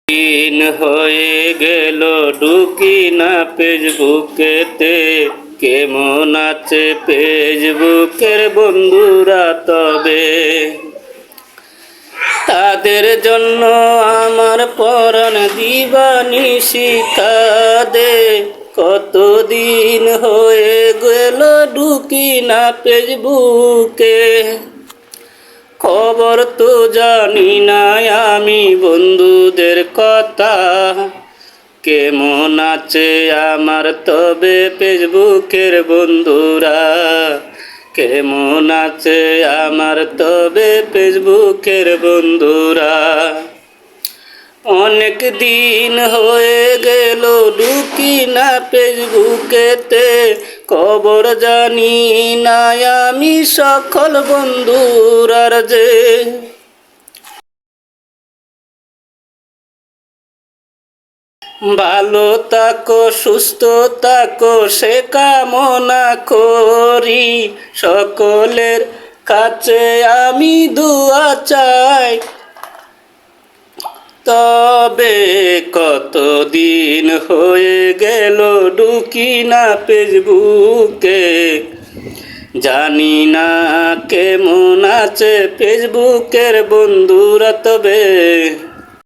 দিন হয়ে গেল ঢুকি না ফেসবুকেতে, কেমন আছে ফেসবুকের বন্ধুরা তবে? তাদের জন্য আমার পরাণ দিবানিশি কাঁদে, কতদিন হয়ে গেল ঢুকি না ফেসবুকে। খবর তো জানি না আমি বন্ধুদের কথা, কেমন আছে আমার তবে ফেসবুকের বন্ধুরা? কেমন আছে আমার তবে ফেসবুকের বন্ধুরা? অনেক দিন হয়ে গেল ঢুকি না ফেসবুকেতে, খবর জানি না আমি সকল বন্ধুরার যে। ভালো থাকো সুস্থ থাকো সে কামনা করি, সকলের কাছে আমি দুয়া চাই। তবে কতদিন হয়ে গেল ঢুকি না ফেসবুকে, জানি না কেমন আছে ফেসবুকের বন্ধুরা তবে?